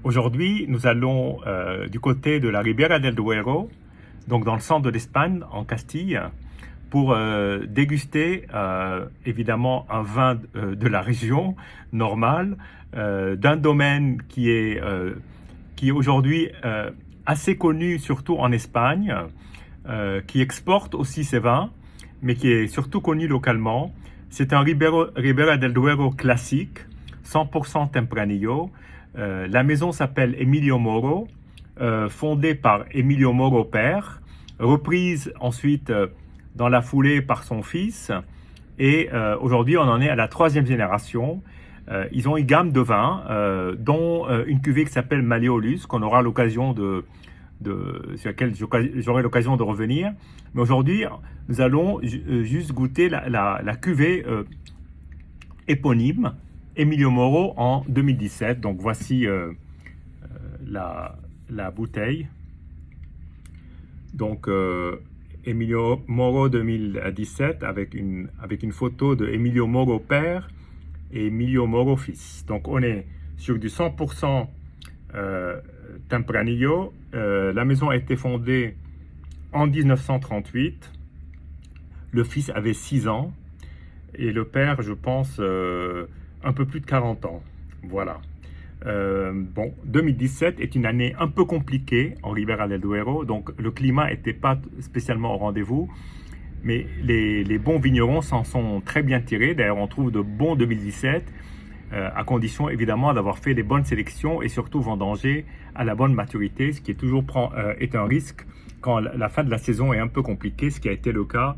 Aujourd'hui, nous allons du côté de la Ribera del Duero, donc dans le centre de l'Espagne, en Castille, pour déguster évidemment un vin de la région normal, d'un domaine qui est aujourd'hui assez connu, surtout en Espagne, qui exporte aussi ses vins, mais qui est surtout connu localement. C'est un Ribera del Duero classique, 100% Tempranillo. La maison s'appelle Emilio Moro, fondée par Emilio Moro père, reprise ensuite dans la foulée par son fils, et aujourd'hui on en est à la troisième génération. Ils ont une gamme de vins, dont une cuvée qui s'appelle Malleolus, qu'on aura l'occasion sur laquelle j'aurai l'occasion de revenir. Mais aujourd'hui, nous allons juste goûter la cuvée éponyme, Emilio Moro en 2017. Donc voici la bouteille. Donc Emilio Moro 2017 avec une photo de Emilio Moro père et Emilio Moro fils. Donc on est sur du 100% Tempranillo. La maison a été fondée en 1938. Le fils avait 6 ans et le père, je pense, un peu plus de 40 ans. Voilà. Bon, 2017 est une année un peu compliquée en Ribera del Duero, donc le climat n'était pas spécialement au rendez-vous, mais les bons vignerons s'en sont très bien tirés. D'ailleurs, on trouve de bons 2017, à condition évidemment d'avoir fait les bonnes sélections et surtout vendanger à la bonne maturité, ce qui est toujours est un risque quand la fin de la saison est un peu compliquée, ce qui a été le cas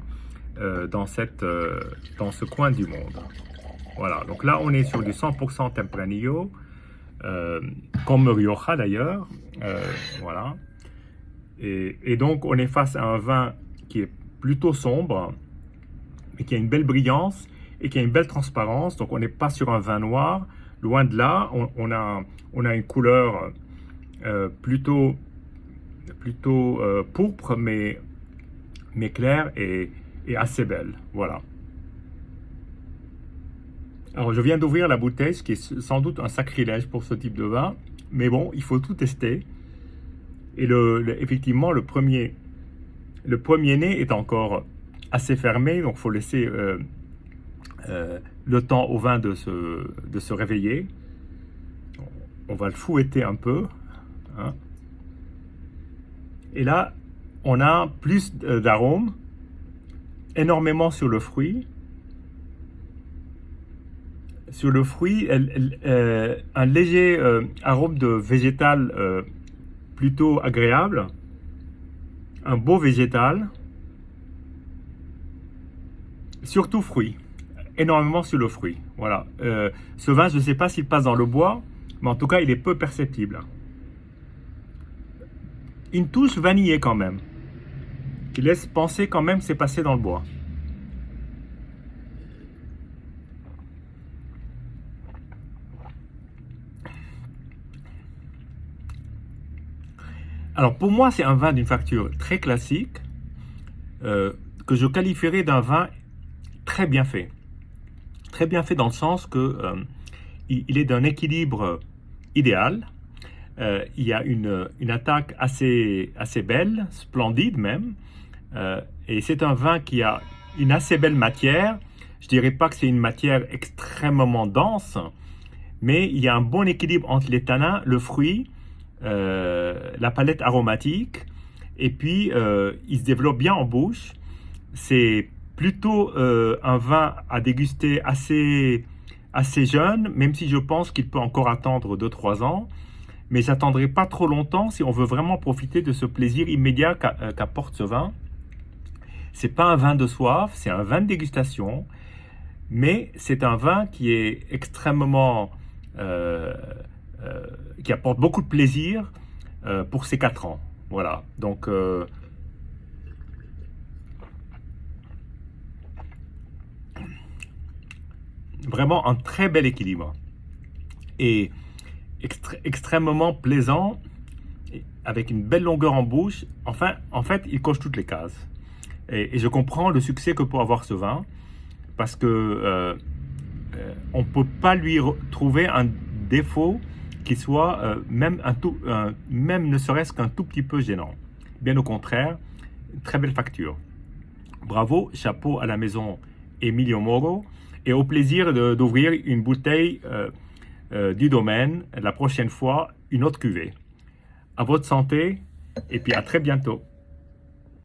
dans ce coin du monde. Voilà, donc là on est sur du 100% Tempranillo, comme Rioja d'ailleurs, voilà. Et donc on est face à un vin qui est plutôt sombre, mais qui a une belle brillance et qui a une belle transparence. Donc on n'est pas sur un vin noir, loin de là. On a une couleur plutôt pourpre, mais claire et assez belle. Voilà. Alors, je viens d'ouvrir la bouteille, ce qui est sans doute un sacrilège pour ce type de vin, mais bon, il faut tout tester. Et effectivement, le premier nez est encore assez fermé, donc il faut laisser le temps au vin de se réveiller. On va le fouetter un peu, hein. Et là, on a plus d'arômes, énormément sur le fruit. Sur le fruit, un léger arôme de végétal plutôt agréable, un beau végétal, surtout fruit, énormément sur le fruit. Voilà. Ce vin, je ne sais pas s'il passe dans le bois, mais en tout cas, il est peu perceptible. Une touche vanillée quand même, qui laisse penser quand même que c'est passé dans le bois. Alors pour moi, c'est un vin d'une facture très classique, que je qualifierais d'un vin très bien fait. Très bien fait dans le sens que il est d'un équilibre idéal. Il y a une attaque assez belle, splendide même. Et c'est un vin qui a une assez belle matière. Je dirais pas que c'est une matière extrêmement dense, mais il y a un bon équilibre entre les tanins, le fruit, la palette aromatique, et puis il se développe bien en bouche. C'est plutôt un vin à déguster assez jeune, même si je pense qu'il peut encore attendre 2-3 ans, mais j'attendrai pas trop longtemps si on veut vraiment profiter de ce plaisir immédiat qu'apporte ce vin. C'est pas un vin de soif, c'est un vin de dégustation, mais c'est un vin qui est extrêmement qui apporte beaucoup de plaisir pour ses 4 ans. Voilà, donc vraiment un très bel équilibre et extrêmement plaisant, avec une belle longueur en bouche. Enfin, en fait, il coche toutes les cases. Et je comprends le succès que peut avoir ce vin, parce que on ne peut pas lui trouver un défaut qui soit même ne serait-ce qu'un tout petit peu gênant. Bien au contraire, très belle facture. Bravo, chapeau à la maison Emilio Moro et au plaisir d'ouvrir une bouteille du domaine, la prochaine fois, une autre cuvée. À votre santé et puis à très bientôt.